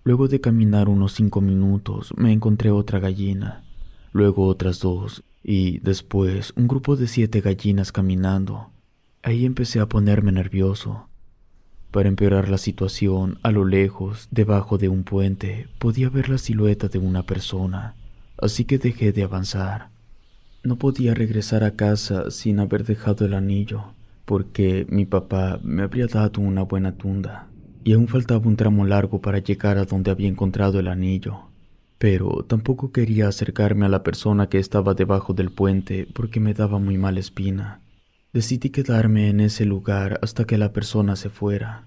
Luego de caminar unos 5 minutos, me encontré otra gallina, luego otras 2, y después un grupo de 7 gallinas caminando. Ahí empecé a ponerme nervioso. Para empeorar la situación, a lo lejos, debajo de un puente, podía ver la silueta de una persona, así que dejé de avanzar. No podía regresar a casa sin haber dejado el anillo, porque mi papá me habría dado una buena tunda, y aún faltaba un tramo largo para llegar a donde había encontrado el anillo. Pero tampoco quería acercarme a la persona que estaba debajo del puente porque me daba muy mala espina. Decidí quedarme en ese lugar hasta que la persona se fuera.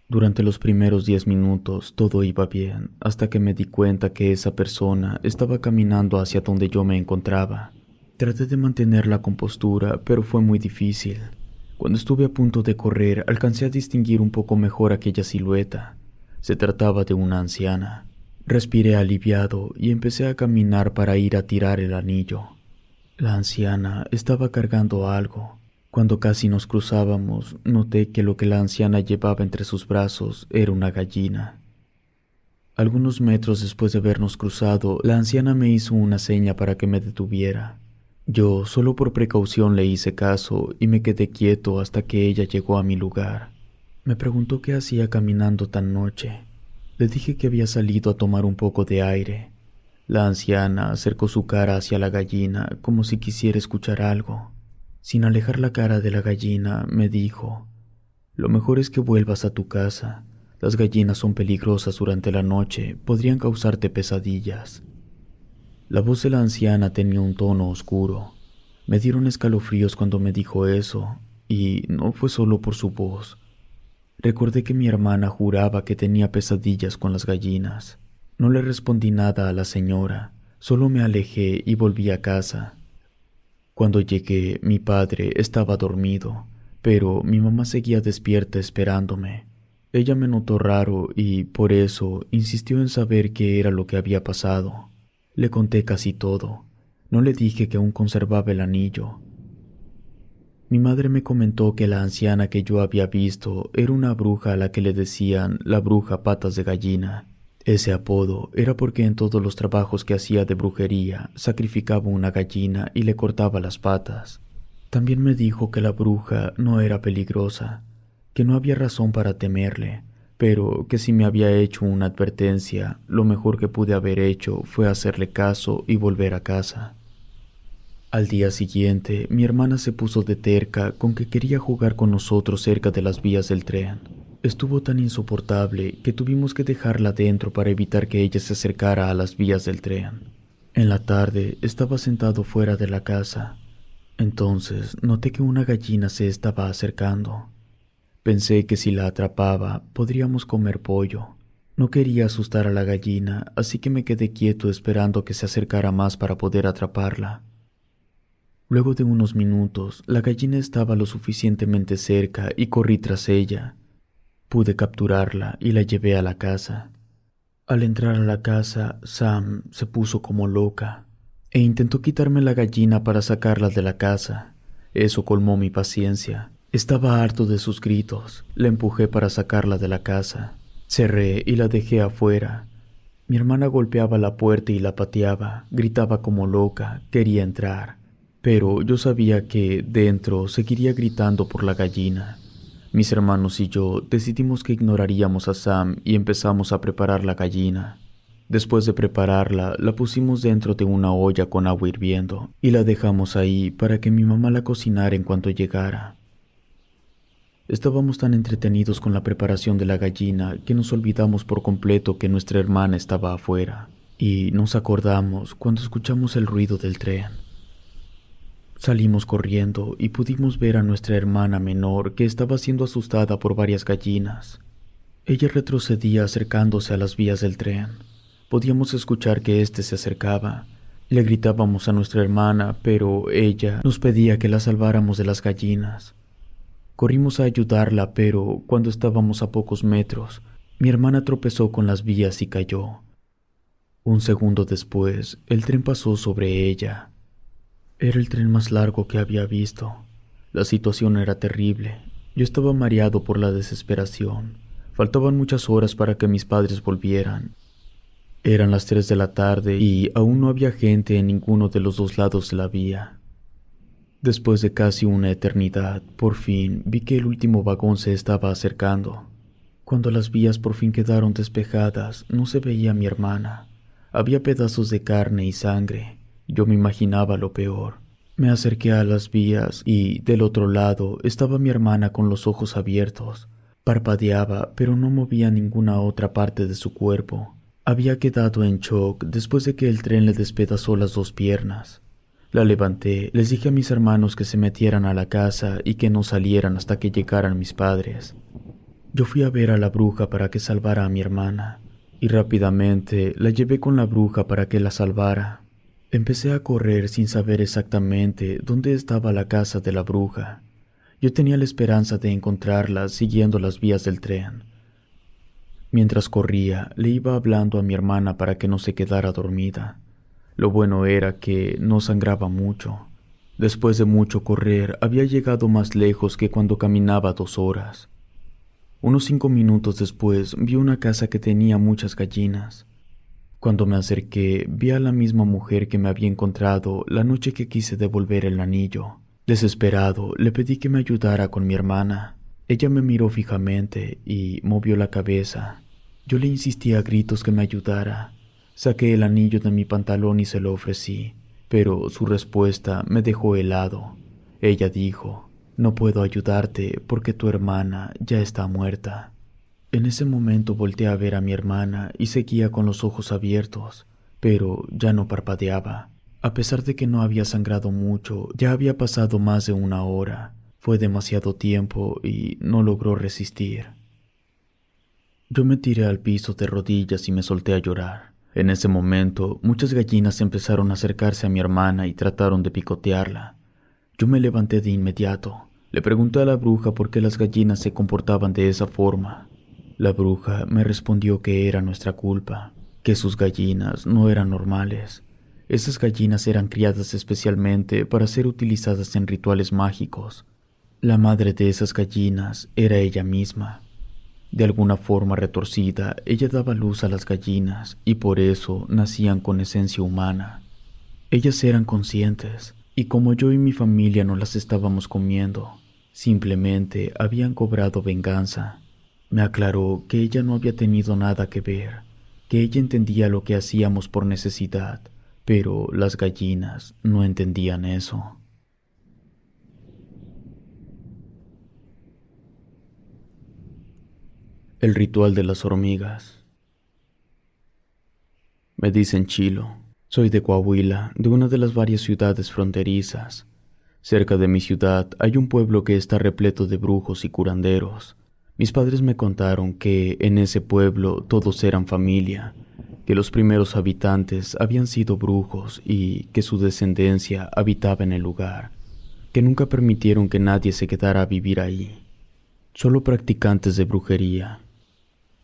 Durante los primeros 10 minutos todo iba bien, hasta que me di cuenta que esa persona estaba caminando hacia donde yo me encontraba. Traté de mantener la compostura, pero fue muy difícil. Cuando estuve a punto de correr, alcancé a distinguir un poco mejor aquella silueta. Se trataba de una anciana. Respiré aliviado y empecé a caminar para ir a tirar el anillo. La anciana estaba cargando algo. Cuando casi nos cruzábamos, noté que lo que la anciana llevaba entre sus brazos era una gallina. Algunos metros después de habernos cruzado, la anciana me hizo una seña para que me detuviera. Yo solo por precaución le hice caso y me quedé quieto hasta que ella llegó a mi lugar. Me preguntó qué hacía caminando tan noche. Le dije que había salido a tomar un poco de aire. La anciana acercó su cara hacia la gallina como si quisiera escuchar algo. Sin alejar la cara de la gallina, me dijo: «Lo mejor es que vuelvas a tu casa. Las gallinas son peligrosas durante la noche, podrían causarte pesadillas». La voz de la anciana tenía un tono oscuro. Me dieron escalofríos cuando me dijo eso, y no fue solo por su voz. Recordé que mi hermana juraba que tenía pesadillas con las gallinas. No le respondí nada a la señora, solo me alejé y volví a casa. Cuando llegué, mi padre estaba dormido, pero mi mamá seguía despierta esperándome. Ella me notó raro y, por eso, insistió en saber qué era lo que había pasado. Le conté casi todo. No le dije que aún conservaba el anillo. Mi madre me comentó que la anciana que yo había visto era una bruja a la que le decían la bruja patas de gallina. Ese apodo era porque en todos los trabajos que hacía de brujería sacrificaba una gallina y le cortaba las patas. También me dijo que la bruja no era peligrosa, que no había razón para temerle, pero que si me había hecho una advertencia, lo mejor que pude haber hecho fue hacerle caso y volver a casa. Al día siguiente, mi hermana se puso de terca con que quería jugar con nosotros cerca de las vías del tren. Estuvo tan insoportable que tuvimos que dejarla dentro para evitar que ella se acercara a las vías del tren. En la tarde estaba sentado fuera de la casa. Entonces noté que una gallina se estaba acercando. Pensé que si la atrapaba, podríamos comer pollo. No quería asustar a la gallina, así que me quedé quieto esperando que se acercara más para poder atraparla. Luego de unos minutos, la gallina estaba lo suficientemente cerca y corrí tras ella. Pude capturarla y la llevé a la casa. Al entrar a la casa, Sam se puso como loca e intentó quitarme la gallina para sacarla de la casa. Eso colmó mi paciencia. Estaba harto de sus gritos. La empujé para sacarla de la casa. Cerré y la dejé afuera. Mi hermana golpeaba la puerta y la pateaba, gritaba como loca, quería entrar. Pero yo sabía que dentro seguiría gritando por la gallina. Mis hermanos y yo decidimos que ignoraríamos a Sam y empezamos a preparar la gallina. Después de prepararla, la pusimos dentro de una olla con agua hirviendo y la dejamos ahí para que mi mamá la cocinara en cuanto llegara. Estábamos tan entretenidos con la preparación de la gallina que nos olvidamos por completo que nuestra hermana estaba afuera, y nos acordamos cuando escuchamos el ruido del tren. Salimos corriendo y pudimos ver a nuestra hermana menor que estaba siendo asustada por varias gallinas. Ella retrocedía acercándose a las vías del tren. Podíamos escuchar que éste se acercaba. Le gritábamos a nuestra hermana, pero ella nos pedía que la salváramos de las gallinas. Corrimos a ayudarla, pero cuando estábamos a pocos metros, mi hermana tropezó con las vías y cayó. Un segundo después, el tren pasó sobre ella. Era el tren más largo que había visto. La situación era terrible. Yo estaba mareado por la desesperación. Faltaban muchas horas para que mis padres volvieran. Eran las 3 de la tarde y aún no había gente en ninguno de los dos lados de la vía. Después de casi una eternidad, por fin vi que el último vagón se estaba acercando. Cuando las vías por fin quedaron despejadas, no se veía a mi hermana. Había pedazos de carne y sangre. Yo me imaginaba lo peor. Me acerqué a las vías y, del otro lado, estaba mi hermana con los ojos abiertos. Parpadeaba, pero no movía ninguna otra parte de su cuerpo. Había quedado en shock después de que el tren le despedazó las dos piernas. La levanté, les dije a mis hermanos que se metieran a la casa y que no salieran hasta que llegaran mis padres. Yo fui a ver a la bruja para que salvara a mi hermana, y rápidamente la llevé con la bruja para que la salvara. Empecé a correr sin saber exactamente dónde estaba la casa de la bruja. Yo tenía la esperanza de encontrarla siguiendo las vías del tren. Mientras corría, le iba hablando a mi hermana para que no se quedara dormida. Lo bueno era que no sangraba mucho. Después de mucho correr, había llegado más lejos que cuando caminaba 2 horas. Unos 5 minutos después, vi una casa que tenía muchas gallinas. Cuando me acerqué, vi a la misma mujer que me había encontrado la noche que quise devolver el anillo. Desesperado, le pedí que me ayudara con mi hermana. Ella me miró fijamente y movió la cabeza. Yo le insistí a gritos que me ayudara. Saqué el anillo de mi pantalón y se lo ofrecí, pero su respuesta me dejó helado. Ella dijo: «No puedo ayudarte porque tu hermana ya está muerta». En ese momento volteé a ver a mi hermana y seguía con los ojos abiertos, pero ya no parpadeaba. A pesar de que no había sangrado mucho, ya había pasado más de una hora. Fue demasiado tiempo y no logró resistir. Yo me tiré al piso de rodillas y me solté a llorar. En ese momento, muchas gallinas empezaron a acercarse a mi hermana y trataron de picotearla. Yo me levanté de inmediato. Le pregunté a la bruja por qué las gallinas se comportaban de esa forma. La bruja me respondió que era nuestra culpa, que sus gallinas no eran normales. Esas gallinas eran criadas especialmente para ser utilizadas en rituales mágicos. La madre de esas gallinas era ella misma. De alguna forma retorcida, ella daba luz a las gallinas y por eso nacían con esencia humana. Ellas eran conscientes, y como yo y mi familia no las estábamos comiendo, simplemente habían cobrado venganza. Me aclaró que ella no había tenido nada que ver, que ella entendía lo que hacíamos por necesidad, pero las gallinas no entendían eso. El ritual de las hormigas. Me dicen Chilo. Soy de Coahuila, de una de las varias ciudades fronterizas. Cerca de mi ciudad hay un pueblo que está repleto de brujos y curanderos. Mis padres me contaron que en ese pueblo todos eran familia, que los primeros habitantes habían sido brujos y que su descendencia habitaba en el lugar, que nunca permitieron que nadie se quedara a vivir ahí, solo practicantes de brujería.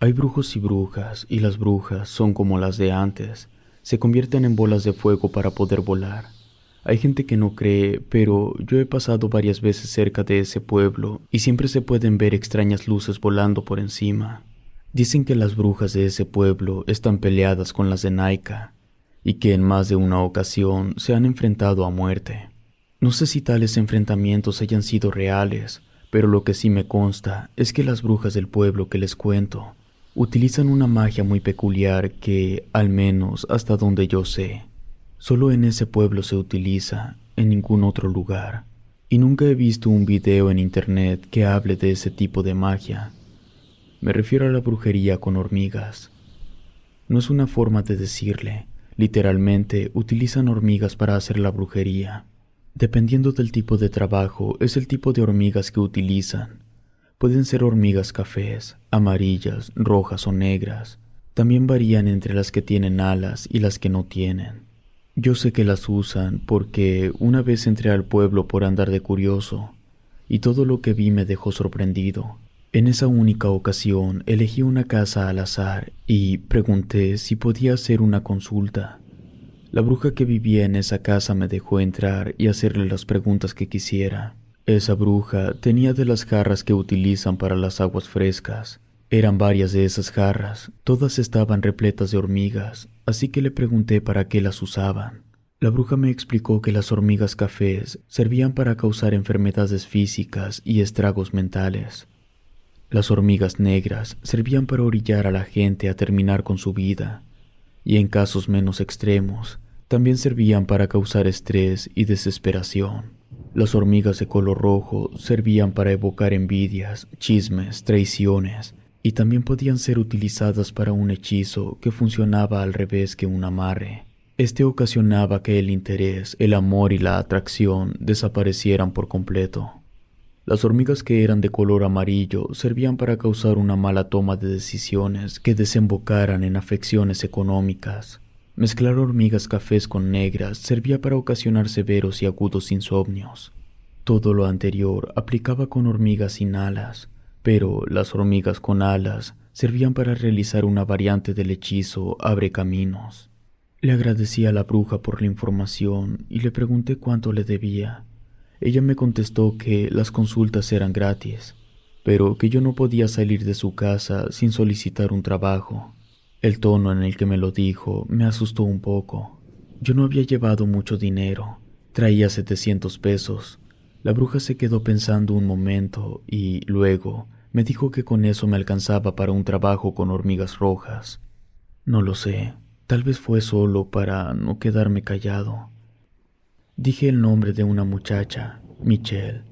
Hay brujos y brujas, y las brujas son como las de antes, se convierten en bolas de fuego para poder volar. Hay gente que no cree, pero yo he pasado varias veces cerca de ese pueblo y siempre se pueden ver extrañas luces volando por encima. Dicen que las brujas de ese pueblo están peleadas con las de Naika y que en más de una ocasión se han enfrentado a muerte. No sé si tales enfrentamientos hayan sido reales, pero lo que sí me consta es que las brujas del pueblo que les cuento utilizan una magia muy peculiar que, al menos hasta donde yo sé, solo en ese pueblo se utiliza, en ningún otro lugar. Y nunca he visto un video en internet que hable de ese tipo de magia. Me refiero a la brujería con hormigas. No es una forma de decirle, literalmente utilizan hormigas para hacer la brujería. Dependiendo del tipo de trabajo, es el tipo de hormigas que utilizan. Pueden ser hormigas cafés, amarillas, rojas o negras. También varían entre las que tienen alas y las que no tienen. Yo sé que las usan porque una vez entré al pueblo por andar de curioso y todo lo que vi me dejó sorprendido. En esa única ocasión elegí una casa al azar y pregunté si podía hacer una consulta. La bruja que vivía en esa casa me dejó entrar y hacerle las preguntas que quisiera. Esa bruja tenía de las jarras que utilizan para las aguas frescas. Eran varias de esas jarras, todas estaban repletas de hormigas, así que le pregunté para qué las usaban. La bruja me explicó que las hormigas cafés servían para causar enfermedades físicas y estragos mentales. Las hormigas negras servían para orillar a la gente a terminar con su vida, y en casos menos extremos, también servían para causar estrés y desesperación. Las hormigas de color rojo servían para evocar envidias, chismes, traiciones, y también podían ser utilizadas para un hechizo que funcionaba al revés que un amarre. Este ocasionaba que el interés, el amor y la atracción desaparecieran por completo. Las hormigas que eran de color amarillo servían para causar una mala toma de decisiones que desembocaran en afecciones económicas. Mezclar hormigas cafés con negras servía para ocasionar severos y agudos insomnios. Todo lo anterior aplicaba con hormigas sin alas, pero las hormigas con alas servían para realizar una variante del hechizo Abre Caminos. Le agradecí a la bruja por la información y le pregunté cuánto le debía. Ella me contestó que las consultas eran gratis, pero que yo no podía salir de su casa sin solicitar un trabajo. El tono en el que me lo dijo me asustó un poco. Yo no había llevado mucho dinero, traía 700 pesos. La bruja se quedó pensando un momento y luego me dijo que con eso me alcanzaba para un trabajo con hormigas rojas. No lo sé, tal vez fue solo para no quedarme callado. Dije el nombre de una muchacha, Michelle.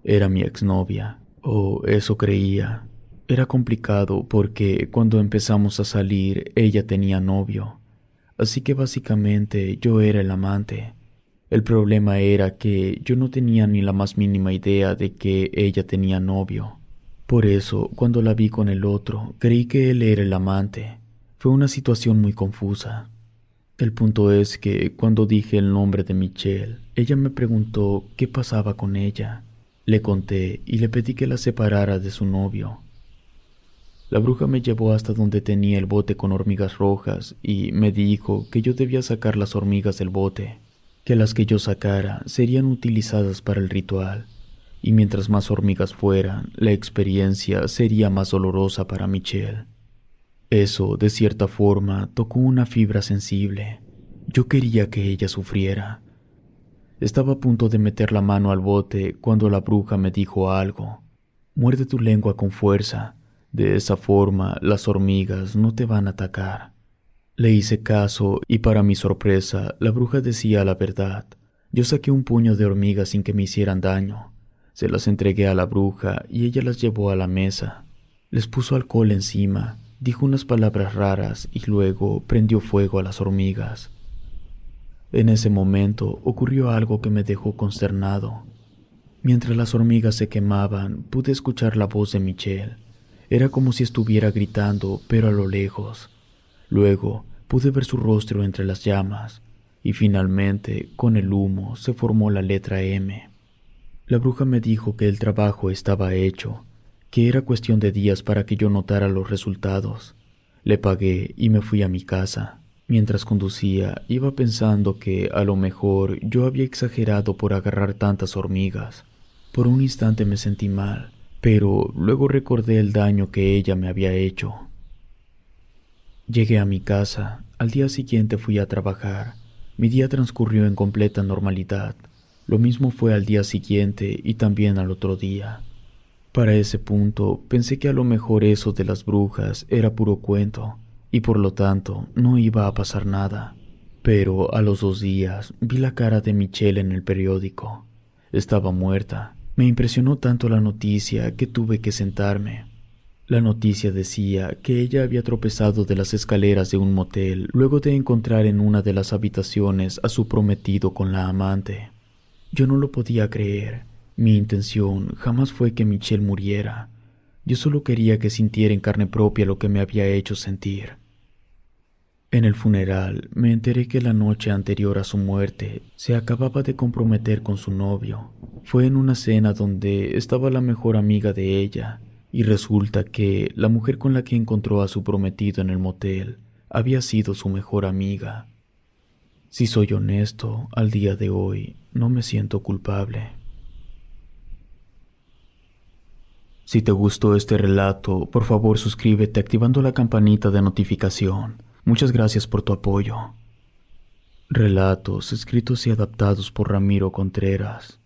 Era mi exnovia, o eso creía. Era complicado porque cuando empezamos a salir ella tenía novio, así que básicamente yo era el amante. El problema era que yo no tenía ni la más mínima idea de que ella tenía novio. Por eso, cuando la vi con el otro, creí que él era el amante. Fue una situación muy confusa. El punto es que cuando dije el nombre de Michelle, ella me preguntó qué pasaba con ella. Le conté y le pedí que la separara de su novio. La bruja me llevó hasta donde tenía el bote con hormigas rojas y me dijo que yo debía sacar las hormigas del bote, que las que yo sacara serían utilizadas para el ritual, y mientras más hormigas fueran, la experiencia sería más dolorosa para Michelle. Eso, de cierta forma, tocó una fibra sensible. Yo quería que ella sufriera. Estaba a punto de meter la mano al bote cuando la bruja me dijo algo. Muerde tu lengua con fuerza. De esa forma, las hormigas no te van a atacar. Le hice caso y para mi sorpresa, la bruja decía la verdad. Yo saqué un puño de hormigas sin que me hicieran daño. Se las entregué a la bruja y ella las llevó a la mesa. Les puso alcohol encima, dijo unas palabras raras y luego prendió fuego a las hormigas. En ese momento ocurrió algo que me dejó consternado. Mientras las hormigas se quemaban, pude escuchar la voz de Michelle. Era como si estuviera gritando, pero a lo lejos. Luego pude ver su rostro entre las llamas, y finalmente, con el humo, se formó la letra M. La bruja me dijo que el trabajo estaba hecho, que era cuestión de días para que yo notara los resultados. Le pagué y me fui a mi casa. Mientras conducía, iba pensando que, a lo mejor, yo había exagerado por agarrar tantas hormigas. Por un instante me sentí mal, pero luego recordé el daño que ella me había hecho. Llegué a mi casa. Al día siguiente fui a trabajar. Mi día transcurrió en completa normalidad. Lo mismo fue al día siguiente y también al otro día. Para ese punto, pensé que a lo mejor eso de las brujas era puro cuento, y por lo tanto no iba a pasar nada. Pero a los 2 días vi la cara de Michelle en el periódico. Estaba muerta. Me impresionó tanto la noticia que tuve que sentarme. La noticia decía que ella había tropezado de las escaleras de un motel luego de encontrar en una de las habitaciones a su prometido con la amante. Yo no lo podía creer. Mi intención jamás fue que Michelle muriera. Yo solo quería que sintiera en carne propia lo que me había hecho sentir. En el funeral me enteré que la noche anterior a su muerte se acababa de comprometer con su novio. Fue en una cena donde estaba la mejor amiga de ella, y resulta que la mujer con la que encontró a su prometido en el motel había sido su mejor amiga. Si soy honesto, al día de hoy no me siento culpable. Si te gustó este relato, por favor suscríbete activando la campanita de notificación. Muchas gracias por tu apoyo. Relatos escritos y adaptados por Ramiro Contreras.